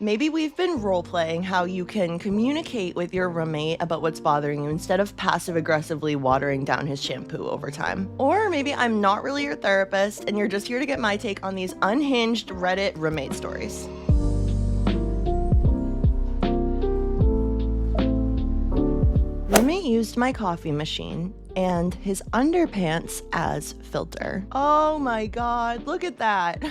Maybe we've been role-playing how you can communicate with your roommate about what's bothering you instead of passive-aggressively watering down his shampoo over time. Or maybe I'm not really your therapist and you're just here to get my take on these unhinged Reddit roommate stories. Roommate used my coffee machine and his underpants as filter. Oh my god, look at that.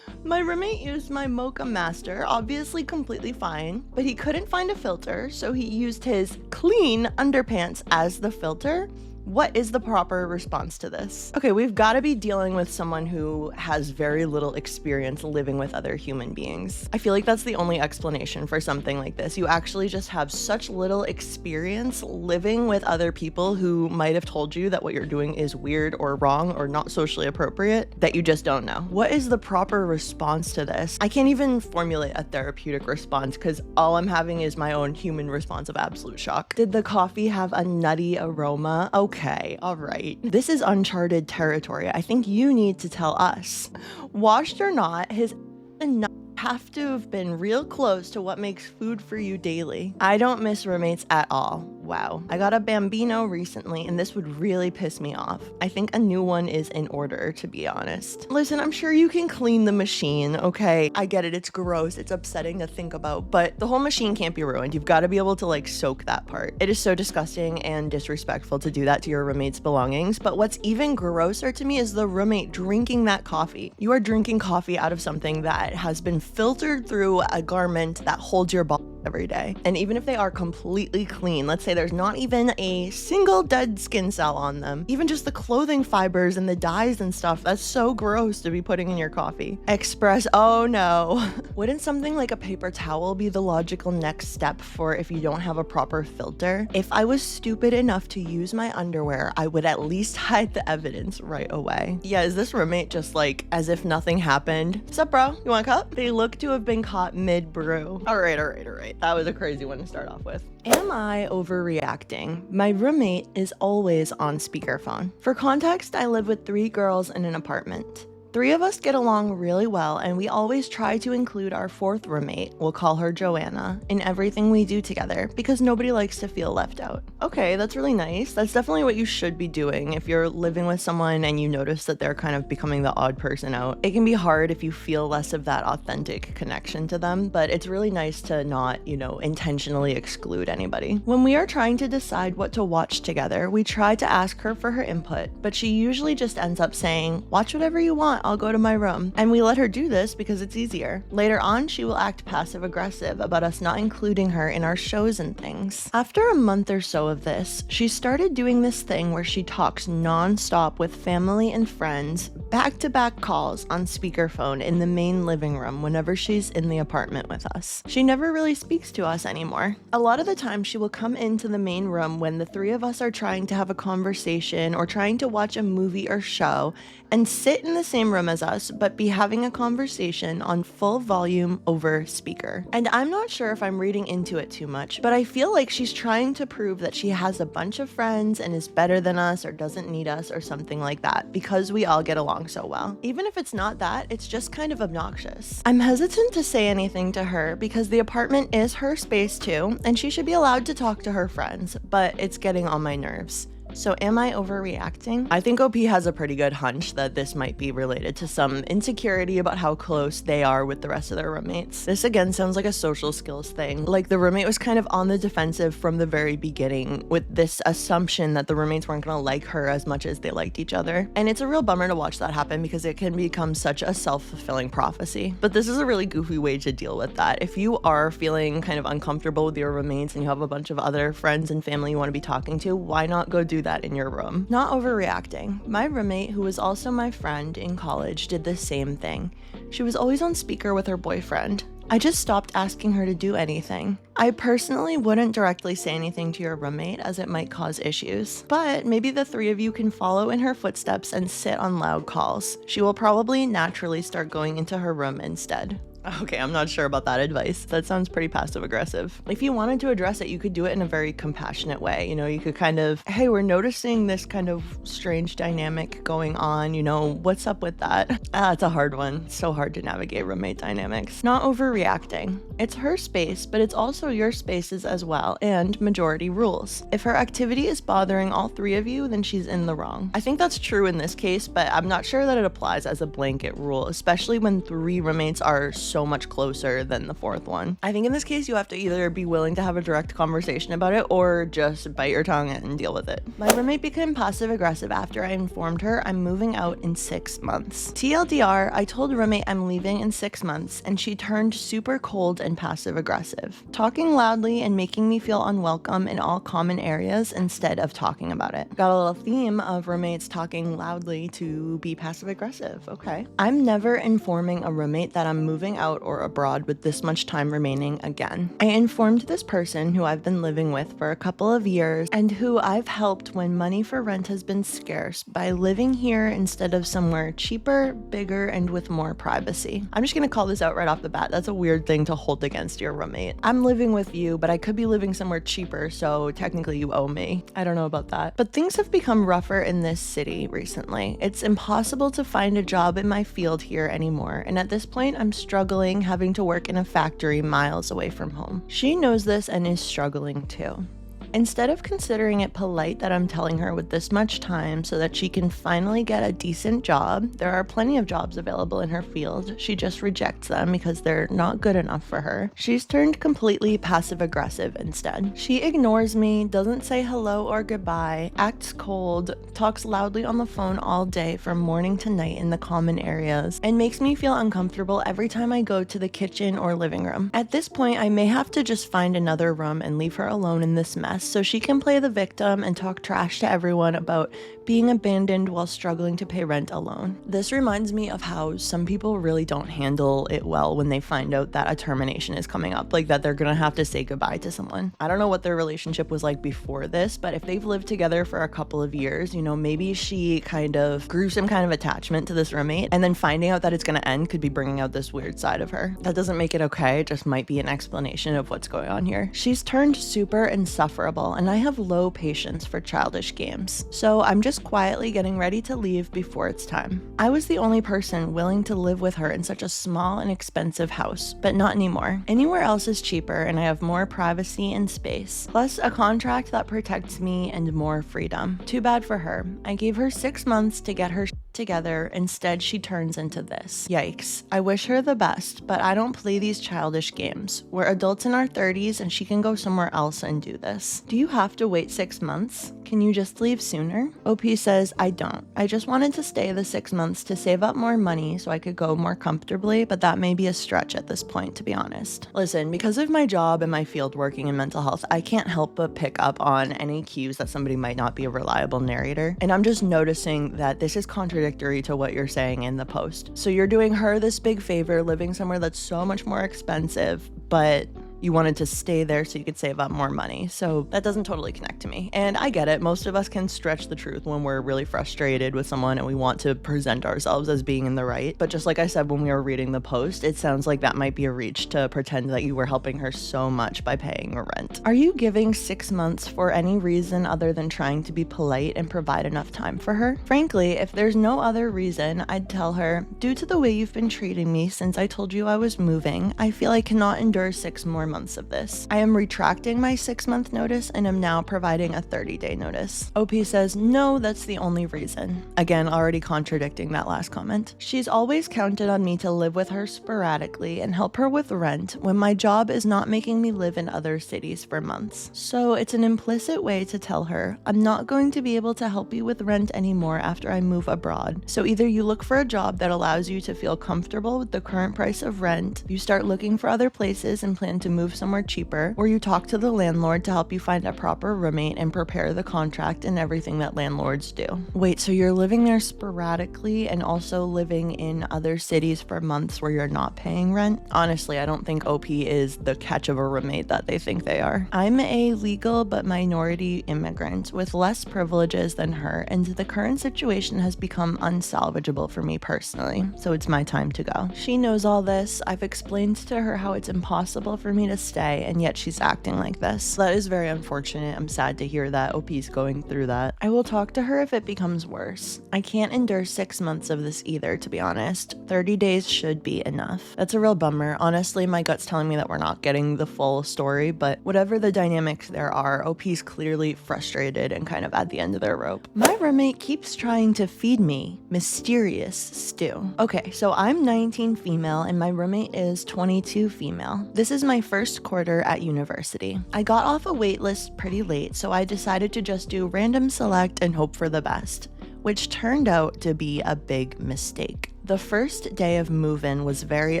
My roommate used my Mocha Master, obviously completely fine, but he couldn't find a filter, so he used his clean underpants as the filter. What is the proper response to this? Okay, we've got to be dealing with someone who has very little experience living with other human beings. I feel like that's the only explanation for something like this. You actually just have such little experience living with other people who might have told you that what you're doing is weird or wrong or not socially appropriate that you just don't know. What is the proper response to this? I can't even formulate a therapeutic response because all I'm having is my own human response of absolute shock. Did the coffee have a nutty aroma? Okay, all right. This is uncharted territory. I think you need to tell us. Washed or not, his nut have to have been real close to what makes food for you daily. I don't miss roommates at all. Wow. I got a Bambino recently and this would really piss me off. I think a new one is in order, to be honest. Listen, I'm sure you can clean the machine, okay? I get it, it's gross, it's upsetting to think about, but the whole machine can't be ruined. You've got to be able to like soak that part. It is so disgusting and disrespectful to do that to your roommate's belongings, but what's even grosser to me is the roommate drinking that coffee. You are drinking coffee out of something that has been filtered through a garment that holds your body every day. And even if they are completely clean, let's say there's not even a single dead skin cell on them, even just the clothing fibers and the dyes and stuff, that's so gross to be putting in your coffee. Express, oh no. Wouldn't something like a paper towel be the logical next step for if you don't have a proper filter? If I was stupid enough to use my underwear, I would at least hide the evidence right away. Yeah, is this roommate just like as if nothing happened? Sup bro, you want a cup? They look to have been caught mid-brew. All right. That was a crazy one to start off with. Am I overreacting? My roommate is always on speakerphone. For context, I live with 3 girls in an apartment. 3 of us get along really well, and we always try to include our 4th roommate, we'll call her Joanna, in everything we do together because nobody likes to feel left out. Okay, that's really nice. That's definitely what you should be doing if you're living with someone and you notice that they're kind of becoming the odd person out. It can be hard if you feel less of that authentic connection to them, but it's really nice to not, intentionally exclude anybody. When we are trying to decide what to watch together, we try to ask her for her input, but she usually just ends up saying, "Watch whatever you want. I'll go to my room." And we let her do this because it's easier. Later on, she will act passive-aggressive about us not including her in our shows and things. After a month or so of this, she started doing this thing where she talks non-stop with family and friends, back-to-back calls on speakerphone in the main living room whenever she's in the apartment with us. She never really speaks to us anymore. A lot of the time, she will come into the main room when the 3 of us are trying to have a conversation or trying to watch a movie or show and sit in the same room as us, but be having a conversation on full volume over speaker. And I'm not sure if I'm reading into it too much, but I feel like she's trying to prove that she has a bunch of friends and is better than us or doesn't need us or something like that because we all get along so well. Even if it's not that, it's just kind of obnoxious. I'm hesitant to say anything to her because the apartment is her space too, and she should be allowed to talk to her friends, but it's getting on my nerves. So am I overreacting? I think OP has a pretty good hunch that this might be related to some insecurity about how close they are with the rest of their roommates. This again sounds like a social skills thing. Like the roommate was kind of on the defensive from the very beginning with this assumption that the roommates weren't gonna like her as much as they liked each other. And it's a real bummer to watch that happen because it can become such a self-fulfilling prophecy. But this is a really goofy way to deal with that. If you are feeling kind of uncomfortable with your roommates and you have a bunch of other friends and family you want to be talking to, why not go do that in your room? Not overreacting. My roommate, who was also my friend in college, did the same thing. She was always on speaker with her boyfriend. I just stopped asking her to do anything. I personally wouldn't directly say anything to your roommate as it might cause issues, but maybe the 3 of you can follow in her footsteps and sit on loud calls. She will probably naturally start going into her room instead. Okay, I'm not sure about that advice. That sounds pretty passive aggressive. If you wanted to address it, you could do it in a very compassionate way. You could kind of, hey, we're noticing this kind of strange dynamic going on. What's up with that? It's a hard one. It's so hard to navigate roommate dynamics. Not overreacting. It's her space, but it's also your spaces as well, and majority rules. If her activity is bothering all three of you, then she's in the wrong. I think that's true in this case, but I'm not sure that it applies as a blanket rule, especially when 3 roommates are so much closer than the 4th one. I think in this case, you have to either be willing to have a direct conversation about it or just bite your tongue and deal with it. My roommate became passive aggressive after I informed her I'm moving out in 6 months. TLDR, I told roommate I'm leaving in 6 months, and she turned super cold and passive aggressive, talking loudly and making me feel unwelcome in all common areas instead of talking about it. Got a little theme of roommates talking loudly to be passive aggressive. Okay. I'm never informing a roommate that I'm moving out or abroad with this much time remaining again. I informed this person who I've been living with for a couple of years and who I've helped when money for rent has been scarce by living here instead of somewhere cheaper, bigger, and with more privacy. I'm just gonna call this out right off the bat. That's a weird thing to hold against your roommate. I'm living with you, but I could be living somewhere cheaper, so technically you owe me. I don't know about that. But things have become rougher in this city recently. It's impossible to find a job in my field here anymore, and at this point I'm struggling having to work in a factory miles away from home. She knows this and is struggling too. Instead of considering it polite that I'm telling her with this much time so that she can finally get a decent job, there are plenty of jobs available in her field. She just rejects them because they're not good enough for her. She's turned completely passive aggressive instead. She ignores me, doesn't say hello or goodbye, acts cold, talks loudly on the phone all day from morning to night in the common areas, and makes me feel uncomfortable every time I go to the kitchen or living room. At this point, I may have to just find another room and leave her alone in this mess so she can play the victim and talk trash to everyone about being abandoned while struggling to pay rent alone. This reminds me of how some people really don't handle it well when they find out that a termination is coming up, like that they're gonna have to say goodbye to someone. I don't know what their relationship was like before this, but if they've lived together for a couple of years, maybe she kind of grew some kind of attachment to this roommate, and then finding out that it's gonna end could be bringing out this weird side of her. That doesn't make it okay, it just might be an explanation of what's going on here. She's turned super insufferable, and I have low patience for childish games, so I'm just quietly getting ready to leave before it's time. I was the only person willing to live with her in such a small and expensive house, but not anymore. Anywhere else is cheaper, and I have more privacy and space, plus a contract that protects me and more freedom. Too bad for her. I gave her 6 months to get her together. Instead, she turns into this. Yikes. I wish her the best, but I don't play these childish games. We're adults in our 30s and she can go somewhere else and do this. Do you have to wait 6 months? Can you just leave sooner? OP says, I don't. I just wanted to stay the 6 months to save up more money so I could go more comfortably, but that may be a stretch at this point, to be honest. Listen, because of my job and my field working in mental health, I can't help but pick up on any cues that somebody might not be a reliable narrator. And I'm just noticing that this is contradictory to what you're saying in the post. So you're doing her this big favor, living somewhere that's so much more expensive, but you wanted to stay there so you could save up more money. So that doesn't totally connect to me. And I get it. Most of us can stretch the truth when we're really frustrated with someone and we want to present ourselves as being in the right. But just like I said when we were reading the post, it sounds like that might be a reach to pretend that you were helping her so much by paying her rent. Are you giving 6 months for any reason other than trying to be polite and provide enough time for her? Frankly, if there's no other reason, I'd tell her, due to the way you've been treating me since I told you I was moving, I feel I cannot endure 6 more months of this. I am retracting my 6-month notice and am now providing a 30-day notice. OP says, no, that's the only reason. Again, already contradicting that last comment. She's always counted on me to live with her sporadically and help her with rent when my job is not making me live in other cities for months. So it's an implicit way to tell her, I'm not going to be able to help you with rent anymore after I move abroad. So either you look for a job that allows you to feel comfortable with the current price of rent, you start looking for other places and plan to move somewhere cheaper, or you talk to the landlord to help you find a proper roommate and prepare the contract and everything that landlords do. Wait, so you're living there sporadically and also living in other cities for months where you're not paying rent? Honestly, I don't think OP is the catch of a roommate that they think they are. I'm a legal but minority immigrant with less privileges than her, and the current situation has become unsalvageable for me personally, so it's my time to go. She knows all this. I've explained to her how it's impossible for me to stay, and yet she's acting like this. That is very unfortunate. I'm sad to hear that OP's going through that. I will talk to her if it becomes worse. I can't endure 6 months of this either, to be honest. 30 days should be enough. That's a real bummer. Honestly, my gut's telling me that we're not getting the full story, but whatever the dynamics there are, OP's clearly frustrated and kind of at the end of their rope. My roommate keeps trying to feed me mysterious stew. Okay, so I'm 19 female and my roommate is 22 female. This is my first quarter at university. I got off a wait list pretty late, so I decided to just do random select and hope for the best, which turned out to be a big mistake. The first day of move-in was very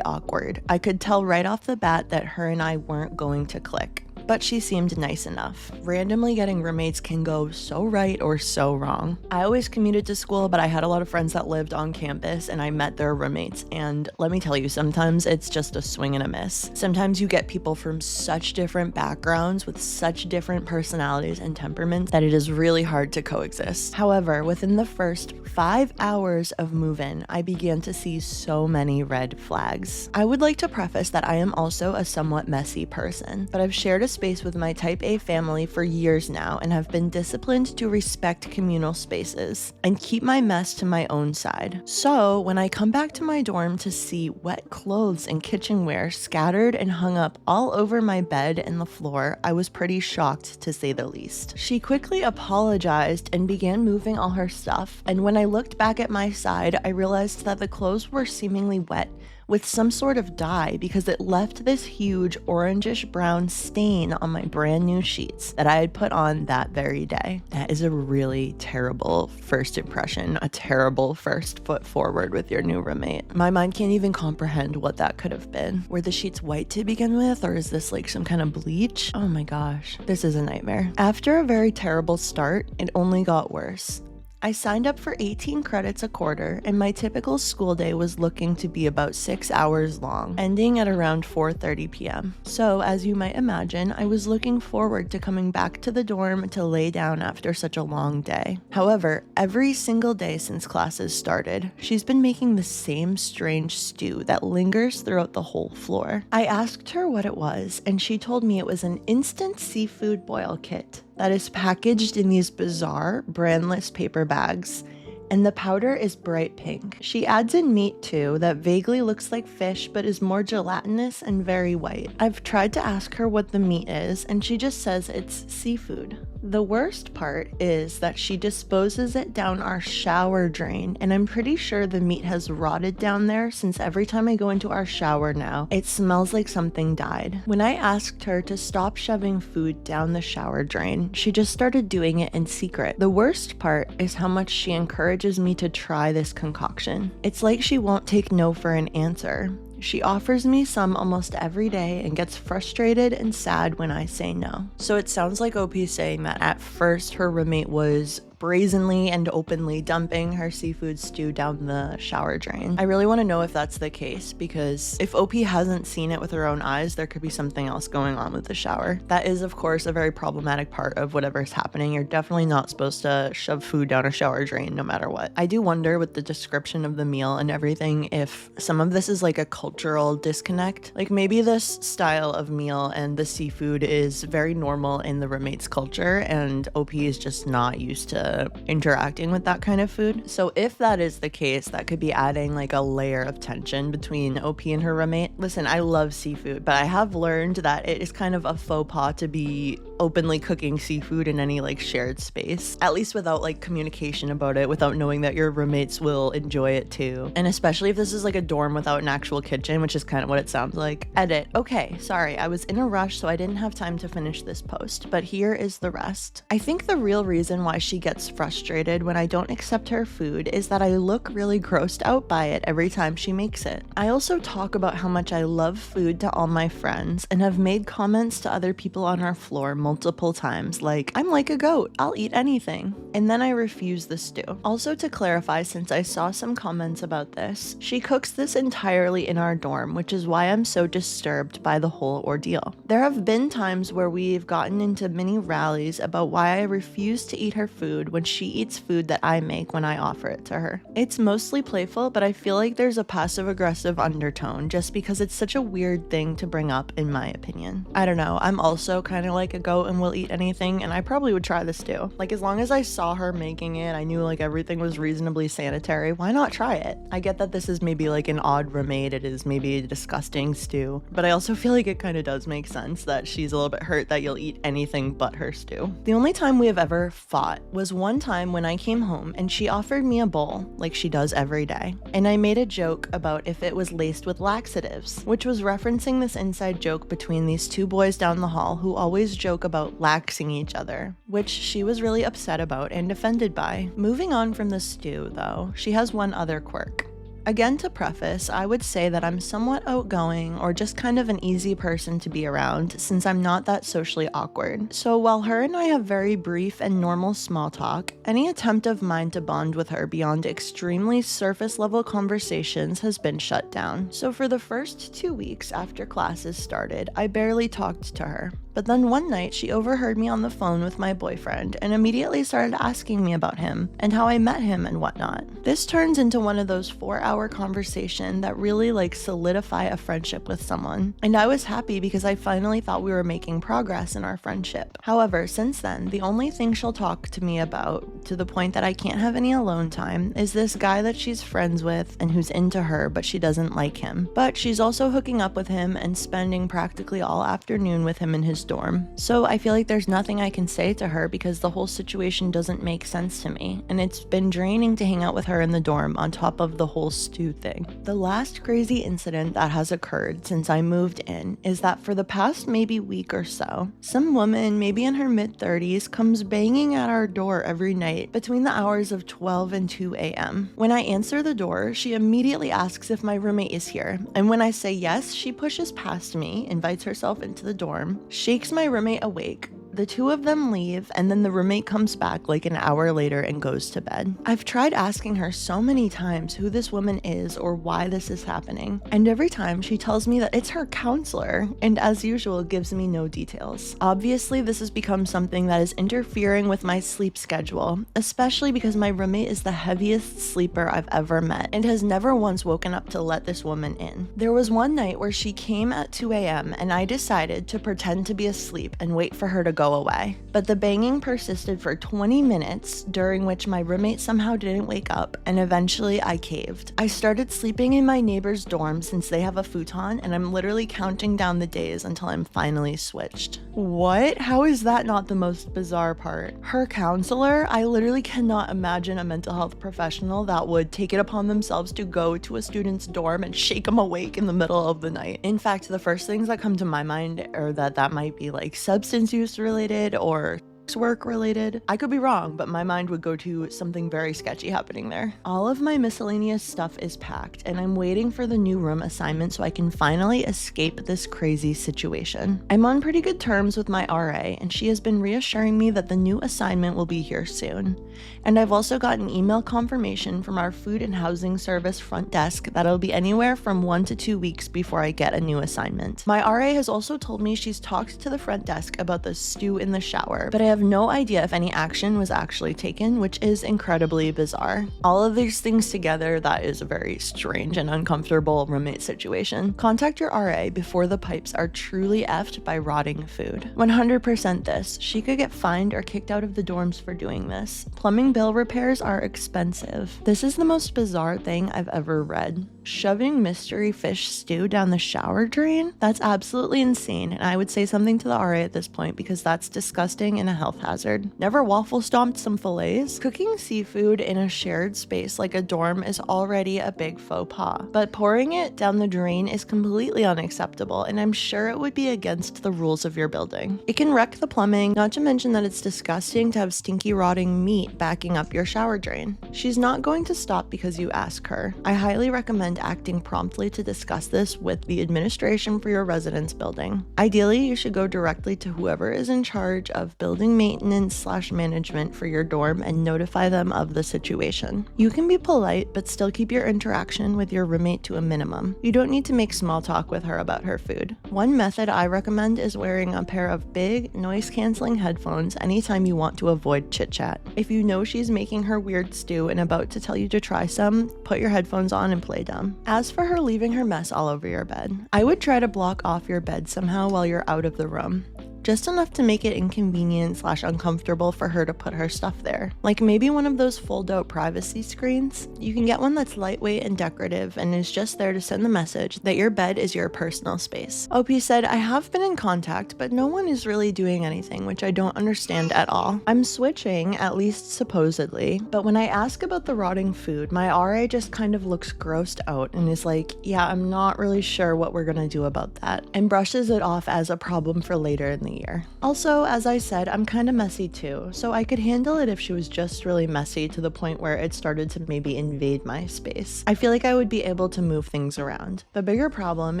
awkward. I could tell right off the bat that her and I weren't going to click. But she seemed nice enough. Randomly getting roommates can go so right or so wrong. I always commuted to school, but I had a lot of friends that lived on campus and I met their roommates. And let me tell you, sometimes it's just a swing and a miss. Sometimes you get people from such different backgrounds with such different personalities and temperaments that it is really hard to coexist. However, within the first 5 hours of move-in, I began to see so many red flags. I would like to preface that I am also a somewhat messy person, but I've shared a space with my type A family for years now and have been disciplined to respect communal spaces and keep my mess to my own side. So when I come back to my dorm to see wet clothes and kitchenware scattered and hung up all over my bed and the floor, I was pretty shocked to say the least. She quickly apologized and began moving all her stuff, and when I looked back at my side, I realized that the clothes were seemingly wet with some sort of dye because it left this huge orangish brown stain on my brand new sheets that I had put on that very day. That is a really terrible first impression, a terrible first foot forward with your new roommate. My mind can't even comprehend what that could have been. Were the sheets white to begin with, or is this like some kind of bleach? Oh my gosh, this is a nightmare. After a very terrible start, it only got worse. I signed up for 18 credits a quarter, and my typical school day was looking to be about 6 hours long, ending at around 4:30 p.m. So, as you might imagine, I was looking forward to coming back to the dorm to lay down after such a long day. However, every single day since classes started, she's been making the same strange stew that lingers throughout the whole floor. I asked her what it was, and she told me it was an instant seafood boil kit that is packaged in these bizarre, brandless paper bags, and the powder is bright pink. She adds in meat too that vaguely looks like fish but is more gelatinous and very white. I've tried to ask her what the meat is, and she just says it's seafood. The worst part is that she disposes it down our shower drain, and I'm pretty sure the meat has rotted down there since every time I go into our shower now, it smells like something died. When I asked her to stop shoving food down the shower drain, she just started doing it in secret. The worst part is how much she encourages me to try this concoction. It's like she won't take no for an answer. She offers me some almost every day and gets frustrated and sad when I say no. So it sounds like OP's saying that at first her roommate was brazenly and openly dumping her seafood stew down the shower drain. I really want to know if that's the case, because if OP hasn't seen it with her own eyes, there could be something else going on with the shower. That is, of course, a very problematic part of whatever's happening. You're definitely not supposed to shove food down a shower drain no matter what. I do wonder with the description of the meal and everything if some of this is like a cultural disconnect. Like maybe this style of meal and the seafood is very normal in the roommate's culture and OP is just not used to interacting with that kind of food. So if that is the case, that could be adding like a layer of tension between OP and her roommate. Listen, I love seafood, but I have learned that it is kind of a faux pas to be openly cooking seafood in any like shared space, at least without like communication about it, without knowing that your roommates will enjoy it too. And especially if this is like a dorm without an actual kitchen, which is kind of what it sounds like. Edit. Okay, sorry, I was in a rush, so I didn't have time to finish this post, but here is the rest. I think the real reason why she gets gets frustrated when I don't accept her food is that I look really grossed out by it every time she makes it. I also talk about how much I love food to all my friends and have made comments to other people on our floor multiple times like, I'm like a goat, I'll eat anything. And then I refuse the stew. Also, to clarify, since I saw some comments about this, she cooks this entirely in our dorm, which is why I'm so disturbed by the whole ordeal. There have been times where we've gotten into mini rallies about why I refuse to eat her food when she eats food that I make when I offer it to her. It's mostly playful, but I feel like there's a passive-aggressive undertone just because it's such a weird thing to bring up, in my opinion. I don't know, I'm also kind of like a goat and will eat anything, and I probably would try this too. Like, as long as I saw her making it, I knew like everything was reasonably sanitary, why not try it? I get that this is maybe like an odd roommate, it is maybe a disgusting stew, but I also feel like it kind of does make sense that she's a little bit hurt that you'll eat anything but her stew. The only time we have ever fought was one time when I came home and she offered me a bowl, like she does every day, and I made a joke about if it was laced with laxatives, which was referencing this inside joke between these two boys down the hall who always joke about laxing each other, which she was really upset about and offended by. Moving on from the stew, though, she has one other quirk. Again, to preface, I would say that I'm somewhat outgoing or just kind of an easy person to be around since I'm not that socially awkward. So while her and I have very brief and normal small talk, any attempt of mine to bond with her beyond extremely surface level conversations has been shut down. So for the first 2 weeks after classes started, I barely talked to her. But then one night she overheard me on the phone with my boyfriend and immediately started asking me about him and how I met him and whatnot. This turns into one of those 4-hour conversations that really solidify a friendship with someone. And I was happy because I finally thought we were making progress in our friendship. However, since then, the only thing she'll talk to me about, to the point that I can't have any alone time, is this guy that she's friends with and who's into her, but she doesn't like him. But she's also hooking up with him and spending practically all afternoon with him in his dorm. So I feel like there's nothing I can say to her because the whole situation doesn't make sense to me, and it's been draining to hang out with her in the dorm on top of the whole stew thing. The last crazy incident that has occurred since I moved in is that for the past maybe week or so, some woman, maybe in her mid-30s, comes banging at our door every night between the hours of 12 and 2 a.m. When I answer the door, she immediately asks if my roommate is here, and when I say yes, she pushes past me, invites herself into the dorm, shakes my roommate awake. The two of them leave, and then the roommate comes back like an hour later and goes to bed. I've tried asking her so many times who this woman is or why this is happening, and every time she tells me that it's her counselor, and as usual gives me no details. Obviously, this has become something that is interfering with my sleep schedule, especially because my roommate is the heaviest sleeper I've ever met and has never once woken up to let this woman in. There was one night where she came at 2 a.m. and I decided to pretend to be asleep and wait for her to go away. But the banging persisted for 20 minutes, during which my roommate somehow didn't wake up, and eventually I caved. I started sleeping in my neighbor's dorm since they have a futon, and I'm literally counting down the days until I'm finally switched. What? How is that not the most bizarre part? Her counselor? I literally cannot imagine a mental health professional that would take it upon themselves to go to a student's dorm and shake them awake in the middle of the night. In fact, the first things that come to my mind are that might be substance use related or work related. I could be wrong, but my mind would go to something very sketchy happening there. All of my miscellaneous stuff is packed, and I'm waiting for the new room assignment so I can finally escape this crazy situation. I'm on pretty good terms with my RA, and she has been reassuring me that the new assignment will be here soon. And I've also gotten email confirmation from our food and housing service front desk that it'll be anywhere from 1 to 2 weeks before I get a new assignment. My RA has also told me she's talked to the front desk about the stew in the shower, but I have no idea if any action was actually taken, which is incredibly bizarre. All of these things together, that is a very strange and uncomfortable roommate situation. Contact your RA before the pipes are truly effed by rotting food. 100% this. She could get fined or kicked out of the dorms for doing this. Plumbing bill repairs are expensive. This is the most bizarre thing I've ever read. Shoving mystery fish stew down the shower drain? That's absolutely insane, and I would say something to the RA at this point because that's disgusting and a health hazard. Never waffle stomped some fillets? Cooking seafood in a shared space like a dorm is already a big faux pas, but pouring it down the drain is completely unacceptable, and I'm sure it would be against the rules of your building. It can wreck the plumbing, not to mention that it's disgusting to have stinky rotting meat backing up your shower drain. She's not going to stop because you ask her. I highly recommend acting promptly to discuss this with the administration for your residence building. Ideally, you should go directly to whoever is in charge of building maintenance/management for your dorm and notify them of the situation. You can be polite, but still keep your interaction with your roommate to a minimum. You don't need to make small talk with her about her food. One method I recommend is wearing a pair of big, noise-canceling headphones anytime you want to avoid chit-chat. If you know she's making her weird stew and about to tell you to try some, put your headphones on and play dumb. As for her leaving her mess all over your bed, I would try to block off your bed somehow while you're out of the room. Just enough to make it inconvenient/uncomfortable for her to put her stuff there. Like maybe one of those fold-out privacy screens. You can get one that's lightweight and decorative and is just there to send the message that your bed is your personal space. OP said, I have been in contact, but no one is really doing anything, which I don't understand at all. I'm switching, at least supposedly, but when I ask about the rotting food, my RA just kind of looks grossed out and is like, yeah, I'm not really sure what we're gonna do about that, and brushes it off as a problem for later in the year. Also, as I said, I'm kind of messy too, so I could handle it if she was just really messy to the point where it started to maybe invade my space. I feel like I would be able to move things around. The bigger problem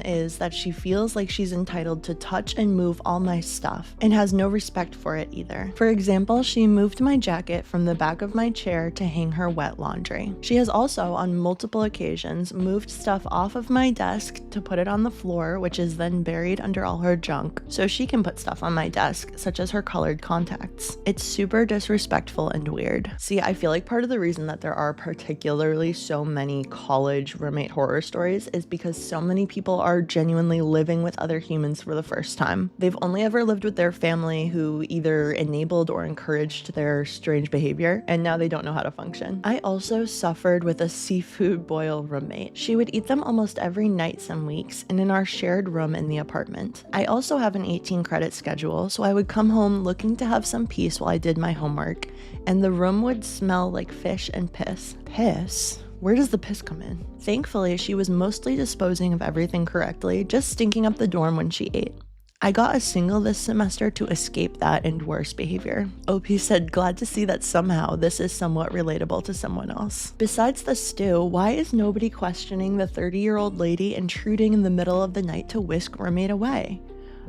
is that she feels like she's entitled to touch and move all my stuff and has no respect for it either. For example, she moved my jacket from the back of my chair to hang her wet laundry. She has also, on multiple occasions, moved stuff off of my desk to put it on the floor, which is then buried under all her junk, so she can put stuff on my desk, such as her colored contacts. It's super disrespectful and weird. See, I feel like part of the reason that there are particularly so many college roommate horror stories is because so many people are genuinely living with other humans for the first time. They've only ever lived with their family who either enabled or encouraged their strange behavior, and now they don't know how to function. I also suffered with a seafood boil roommate. She would eat them almost every night some weeks, and in our shared room in the apartment. I also have an 18-credit schedule, so I would come home looking to have some peace while I did my homework, and the room would smell like fish and piss. Piss? Where does the piss come in? Thankfully, she was mostly disposing of everything correctly, just stinking up the dorm when she ate. I got a single this semester to escape that and worse behavior. OP said, glad to see that somehow this is somewhat relatable to someone else. Besides the stew, why is nobody questioning the 30-year-old lady intruding in the middle of the night to whisk roommate away?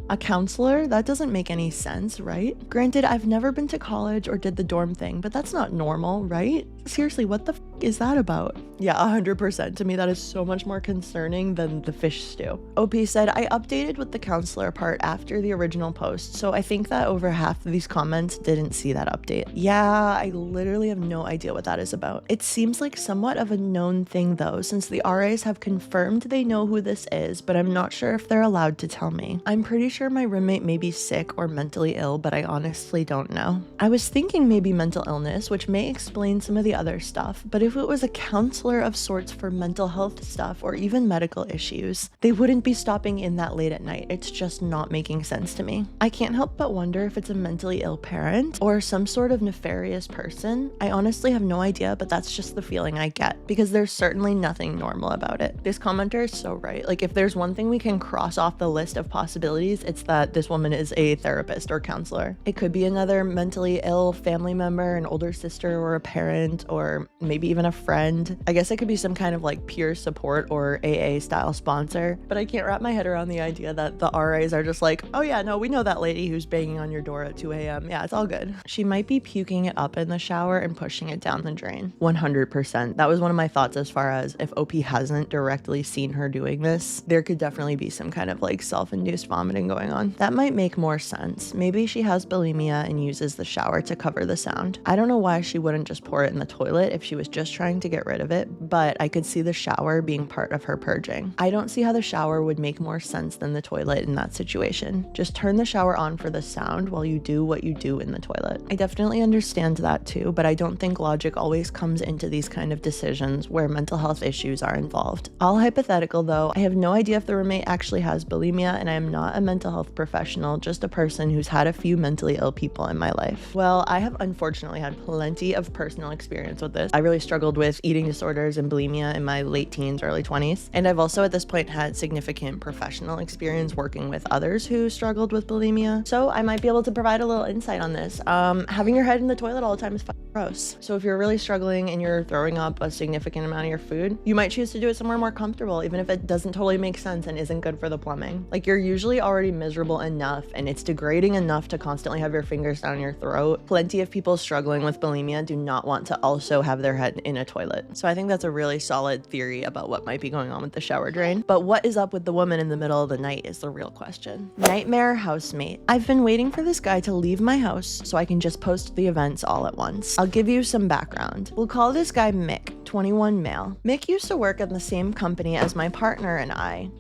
A counselor? That doesn't make any sense, right? Granted, I've never been to college or did the dorm thing, but that's not normal, right? Seriously, what the f is that about? Yeah, 100%. To me, that is so much more concerning than the fish stew. OP said, I updated with the counselor part after the original post, so I think that over half of these comments didn't see that update. Yeah, I literally have no idea what that is about. It seems like somewhat of a known thing though, since the RAs have confirmed they know who this is, but I'm not sure if they're allowed to tell me. I'm pretty sure my roommate may be sick or mentally ill, but I honestly don't know. I was thinking maybe mental illness, which may explain some of the other stuff, but if it was a counselor of sorts for mental health stuff or even medical issues, they wouldn't be stopping in that late at night. It's just not making sense to me. I can't help but wonder if it's a mentally ill parent or some sort of nefarious person. I honestly have no idea, but that's just the feeling I get because there's certainly nothing normal about it. This commenter is so right. Like if there's one thing we can cross off the list of possibilities, it's that this woman is a therapist or counselor. It could be another mentally ill family member, an older sister or a parent, or maybe even a friend. I guess it could be some kind of like peer support or AA style sponsor, but I can't wrap my head around the idea that the RAs are just like, oh yeah, no, we know that lady who's banging on your door at 2 a.m. Yeah, it's all good. She might be puking it up in the shower and pushing it down the drain. 100%. That was one of my thoughts as far as if OP hasn't directly seen her doing this, there could definitely be some kind of like self-induced vomiting going on. That might make more sense. Maybe she has bulimia and uses the shower to cover the sound. I don't know why she wouldn't just pour it in the toilet if she was just just trying to get rid of it, but I could see the shower being part of her purging. I don't see how the shower would make more sense than the toilet in that situation. Just turn the shower on for the sound while you do what you do in the toilet. I definitely understand that too, but I don't think logic always comes into these kind of decisions where mental health issues are involved. All hypothetical though, I have no idea if the roommate actually has bulimia, and I am not a mental health professional, just a person who's had a few mentally ill people in my life. Well, I have unfortunately had plenty of personal experience with this. I really struggled with eating disorders and bulimia in my late teens, early 20s, and I've also at this point had significant professional experience working with others who struggled with bulimia, so I might be able to provide a little insight on this. Having your head in the toilet all the time is gross. So if you're really struggling and you're throwing up a significant amount of your food, you might choose to do it somewhere more comfortable, even if it doesn't totally make sense and isn't good for the plumbing. Like, you're usually already miserable enough and it's degrading enough to constantly have your fingers down your throat. Plenty of people struggling with bulimia do not want to also have their head in a toilet. So I think that's a really solid theory about what might be going on with the shower drain. But what is up with the woman in the middle of the night is the real question. Nightmare housemate. I've been waiting for this guy to leave my house so I can just post the events all at once. I'll give you some background. We'll call this guy Mick, 21 male. Mick used to work at the same company as my partner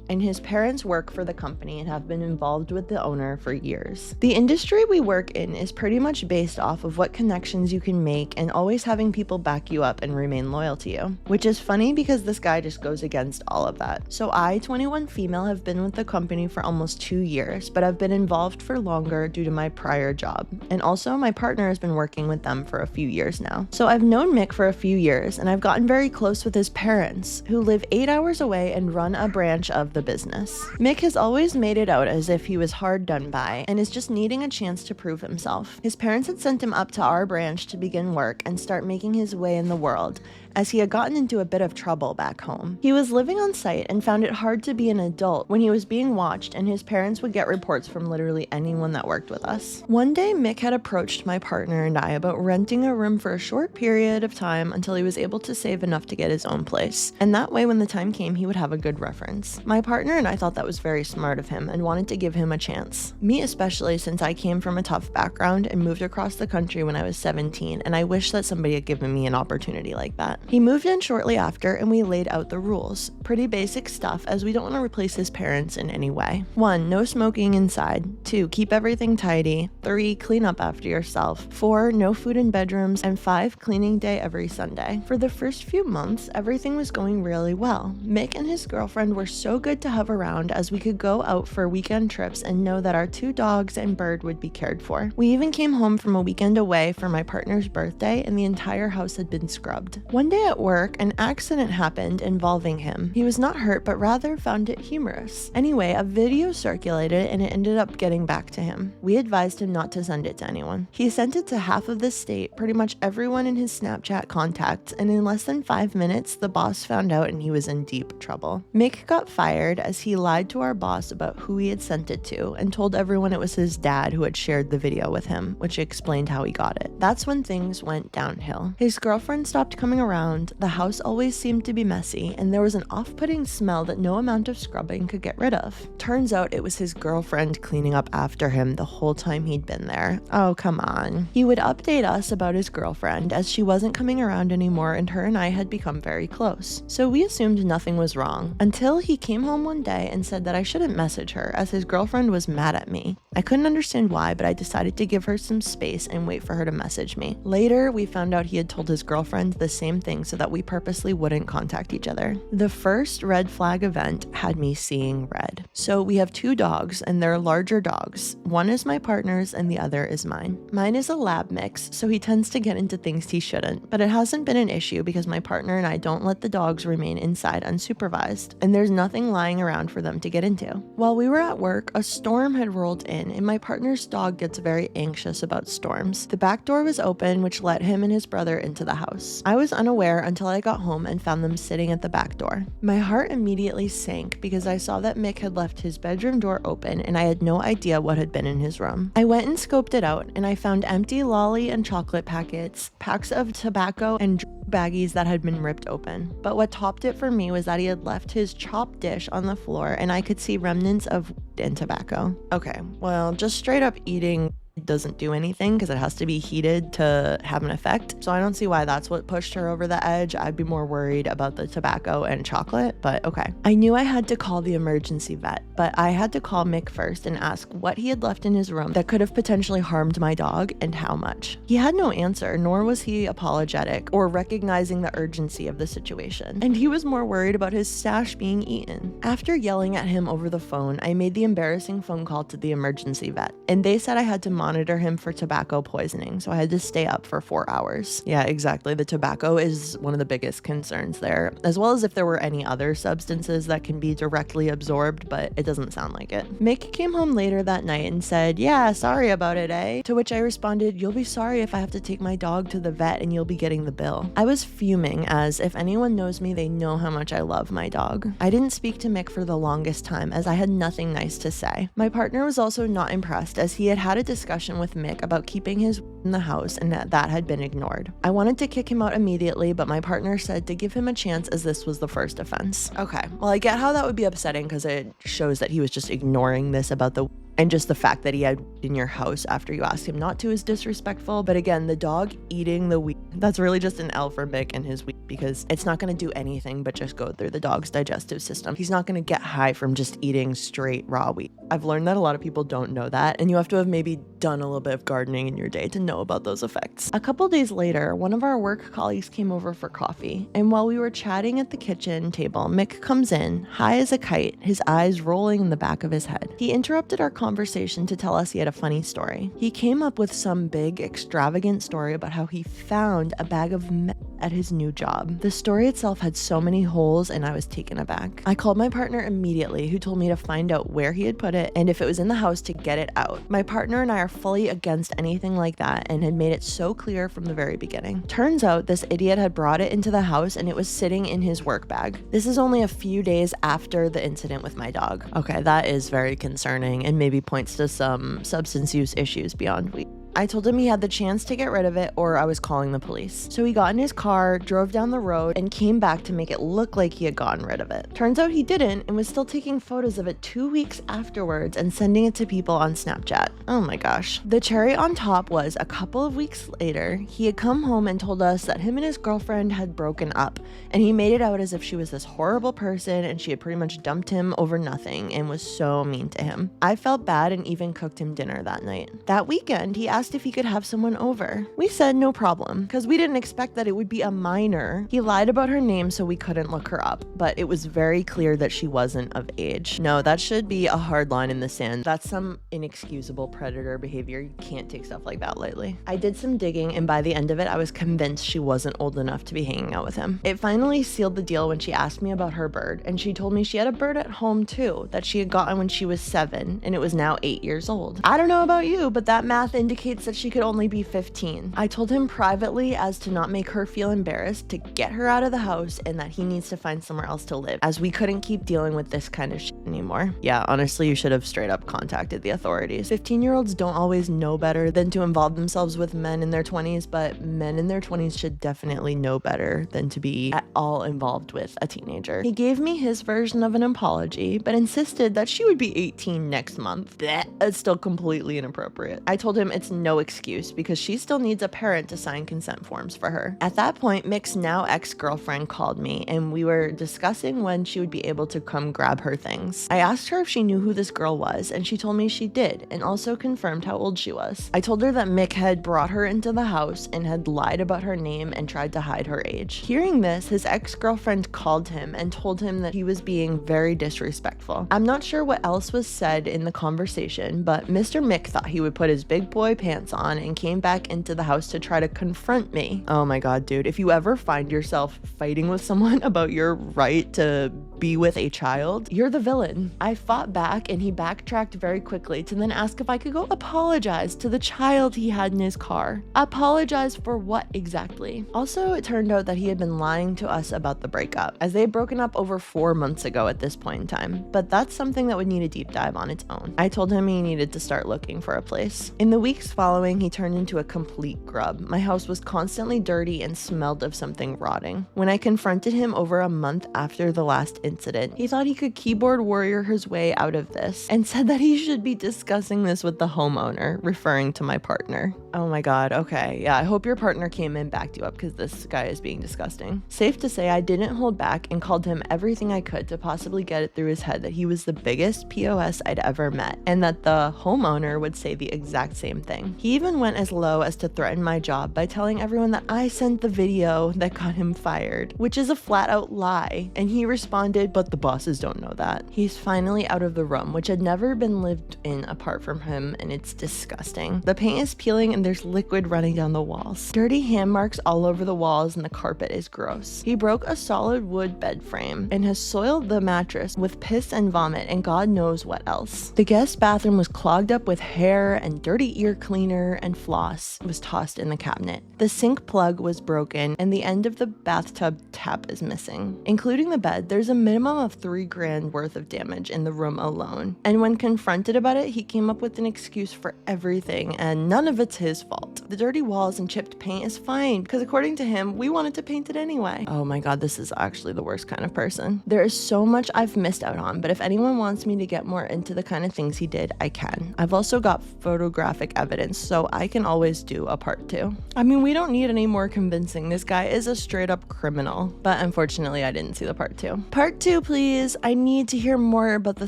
and his parents work for the company and have been involved with the owner for years. The industry we work in is pretty much based off of what connections you can make and always having people back you up and remain loyal to you, which is funny because this guy just goes against all of that. So I, 21 female, have been with the company for almost 2 years, but I've been involved for longer due to my prior job. And also my partner has been working with them for a few years now. So I've known Mick for a few years and I've gotten very close with his parents, who live 8 hours away and run a branch of the business. Mick has always made it out as if he was hard done by and is just needing a chance to prove himself. His parents had sent him up to our branch to begin work and start making his way in the world, as he had gotten into a bit of trouble back home. He was living on site and found it hard to be an adult when he was being watched, and his parents would get reports from literally anyone that worked with us. One day, Mick had approached my partner and I about renting a room for a short period of time until he was able to save enough to get his own place, and that way when the time came he would have a good reference. My partner and I thought that was very smart of him and wanted to give him a chance. Me especially, since I came from a tough background and moved across the country when I was 17, and I wish that somebody had given me an opportunity like that. He moved in shortly after and we laid out the rules. Pretty basic stuff, as we don't want to replace his parents in any way. 1. No smoking inside. 2. Keep everything tidy. 3. Clean up after yourself. 4. No food in bedrooms. And 5. Cleaning day every Sunday. For the first few months, everything was going really well. Mick and his girlfriend were so good to have around, as we could go out for weekend trips and know that our 2 dogs and bird would be cared for. We even came home from a weekend away for my partner's birthday and the entire house had been scrubbed. One day at work, an accident happened involving him. He was not hurt, but rather found it humorous. Anyway, a video circulated and it ended up getting back to him. We advised him not to send it to anyone. He sent it to half of the state, pretty much everyone in his Snapchat contacts, and in less than 5 minutes, the boss found out and he was in deep trouble. Mick got fired as he lied to our boss about who he had sent it to and told everyone it was his dad who had shared the video with him, which explained how he got it. That's when things went downhill. His girlfriend stopped coming around, the house always seemed to be messy, and there was an off-putting smell that no amount of scrubbing could get rid of. Turns out it was his girlfriend cleaning up after him the whole time he'd been there. Oh, come on. He would update us about his girlfriend, as she wasn't coming around anymore and her and I had become very close. So we assumed nothing was wrong, until he came home one day and said that I shouldn't message her, as his girlfriend was mad at me. I couldn't understand why, but I decided to give her some space and wait for her to message me. Later, we found out he had told his girlfriend the same thing so that we purposely wouldn't contact each other. The first red flag event had me seeing red. So we have 2 dogs and they're larger dogs. One is my partner's and the other is mine. Mine is a lab mix, so he tends to get into things he shouldn't, but it hasn't been an issue because my partner and I don't let the dogs remain inside unsupervised, and there's nothing lying around for them to get into. While we were at work, a storm had rolled in and my partner's dog gets very anxious about storms. The back door was open, which let him and his brother into the house. I was unaware until I got home and found them sitting at the back door. My heart immediately sank because I saw that Mick had left his bedroom door open and I had no idea what had been in his room. I went and scoped it out and I found empty lolly and chocolate packets, packs of tobacco, and baggies that had been ripped open. But what topped it for me was that he had left his chopped dish on the floor and I could see remnants of and tobacco. Okay, well, just straight up eating doesn't do anything because it has to be heated to have an effect. So I don't see why that's what pushed her over the edge. I'd be more worried about the tobacco and chocolate, but okay. I knew I had to call the emergency vet, but I had to call Mick first and ask what he had left in his room that could have potentially harmed my dog and how much. He had no answer, nor was he apologetic or recognizing the urgency of the situation. And he was more worried about his stash being eaten. After yelling at him over the phone, I made the embarrassing phone call to the emergency vet, and they said I had to monitor him for tobacco poisoning, so I had to stay up for 4 hours. Yeah, exactly. The tobacco is one of the biggest concerns there, as well as if there were any other substances that can be directly absorbed, but it doesn't sound like it. Mick came home later that night and said, "Yeah, sorry about it, eh?" To which I responded, "You'll be sorry if I have to take my dog to the vet and you'll be getting the bill." I was fuming, as if anyone knows me, they know how much I love my dog. I didn't speak to Mick for the longest time, as I had nothing nice to say. My partner was also not impressed, as he had a discussion with Mick about keeping his in the house and that had been ignored. I wanted to kick him out immediately, but my partner said to give him a chance as this was the first offense. Okay, well, I get how that would be upsetting because it shows that he was just ignoring this about the and just the fact that he had in your house after you asked him not to is disrespectful. But again, the dog eating the weed, that's really just an L for Mick and his weed, because it's not going to do anything but just go through the dog's digestive system. He's not going to get high from just eating straight raw weed. I've learned that a lot of people don't know that, and you have to have maybe done a little bit of gardening in your day to know about those effects. A couple days later, one of our work colleagues came over for coffee, and while we were chatting at the kitchen table, Mick comes in, high as a kite, his eyes rolling in the back of his head. He interrupted our conversation to tell us he had a funny story. He came up with some big, extravagant story about how he found a bag of meth at his new job. The story itself had so many holes, and I was taken aback. I called my partner immediately, who told me to find out where he had put it and if it was in the house to get it out. My partner and I are fully against anything like that and had made it so clear from the very beginning. Turns out this idiot had brought it into the house and it was sitting in his work bag. This is only a few days after the incident with my dog. Okay, that is very concerning and maybe points to some substance use issues beyond weed. I told him he had the chance to get rid of it or I was calling the police. So he got in his car, drove down the road, and came back to make it look like he had gotten rid of it. Turns out he didn't and was still taking photos of it 2 weeks afterwards and sending it to people on Snapchat. Oh my gosh. The cherry on top was a couple of weeks later, he had come home and told us that him and his girlfriend had broken up, and he made it out as if she was this horrible person and she had pretty much dumped him over nothing and was so mean to him. I felt bad and even cooked him dinner that night. That weekend, he asked if he could have someone over. We said no problem, because we didn't expect that it would be a minor. He lied about her name so we couldn't look her up, but it was very clear that she wasn't of age. No, that should be a hard line in the sand. That's some inexcusable predator behavior. You can't take stuff like that lightly. I did some digging, and by the end of it, I was convinced she wasn't old enough to be hanging out with him. It finally sealed the deal when she asked me about her bird, and she told me she had a bird at home too, that she had gotten when she was 7, and it was now 8 years old. I don't know about you, but that math indicates that she could only be 15. I told him privately, as to not make her feel embarrassed, to get her out of the house and that he needs to find somewhere else to live, as we couldn't keep dealing with this kind of shit anymore. Yeah, honestly, you should have straight up contacted the authorities. 15-year-olds don't always know better than to involve themselves with men in their 20s, but men in their 20s should definitely know better than to be at all involved with a teenager. He gave me his version of an apology, but insisted that she would be 18 next month. That's still completely inappropriate. I told him it's no excuse because she still needs a parent to sign consent forms for her. At that point, Mick's now ex-girlfriend called me and we were discussing when she would be able to come grab her things. I asked her if she knew who this girl was and she told me she did and also confirmed how old she was. I told her that Mick had brought her into the house and had lied about her name and tried to hide her age. Hearing this, his ex-girlfriend called him and told him that he was being very disrespectful. I'm not sure what else was said in the conversation, but Mr. Mick thought he would put his big boy pants on and came back into the house to try to confront me. Oh my god, dude, if you ever find yourself fighting with someone about your right to be with a child, you're the villain. I fought back and he backtracked very quickly to then ask if I could go apologize to the child he had in his car. Apologize for what exactly? Also, it turned out that he had been lying to us about the breakup, as they had broken up over 4 months ago at this point in time, but that's something that would need a deep dive on its own. I told him he needed to start looking for a place. In the weeks following, he turned into a complete grub. My house was constantly dirty and smelled of something rotting. When I confronted him over a month after the last incident, he thought he could keyboard warrior his way out of this and said that he should be discussing this with the homeowner, referring to my partner. Oh my god, okay. Yeah, I hope your partner came and backed you up because this guy is being disgusting. Safe to say, I didn't hold back and called him everything I could to possibly get it through his head that he was the biggest POS I'd ever met and that the homeowner would say the exact same thing. He even went as low as to threaten my job by telling everyone that I sent the video that got him fired, which is a flat out lie. And he responded, but the bosses don't know that. He's finally out of the room, which had never been lived in apart from him, and it's disgusting. The paint is peeling and there's liquid running down the walls. Dirty hand marks all over the walls and the carpet is gross. He broke a solid wood bed frame and has soiled the mattress with piss and vomit and God knows what else. The guest bathroom was clogged up with hair and dirty ear cleaner and floss was tossed in the cabinet. The sink plug was broken and the end of the bathtub tap is missing. Including the bed, there's a minimum of $3,000 worth of damage in the room alone. And when confronted about it, he came up with an excuse for everything and none of it's his fault. The dirty walls and chipped paint is fine because according to him, we wanted to paint it anyway. Oh my god, this is actually the worst kind of person. There is so much I've missed out on, but if anyone wants me to get more into the kind of things he did, I can. I've also got photographic evidence, so I can always do a part 2. I mean, we don't need any more convincing. This guy is a straight up criminal, but unfortunately I didn't see the part 2. Part 2, please. I need to hear more about the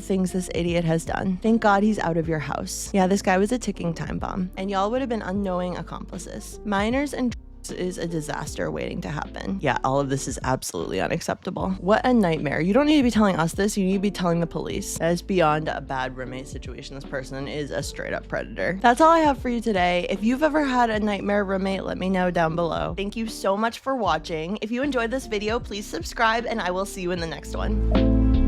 things this idiot has done. Thank God he's out of your house. Yeah, this guy was a ticking time bomb, and y'all would have been unknowing accomplices. Minors and is a disaster waiting to happen. Yeah, all of this is absolutely unacceptable. What a nightmare. You don't need to be telling us this, you need to be telling the police. That is beyond a bad roommate situation. This person is a straight up predator. That's all I have for you today. If you've ever had a nightmare roommate, let me know down below. Thank you so much for watching. If you enjoyed this video, please subscribe and I will see you in the next one.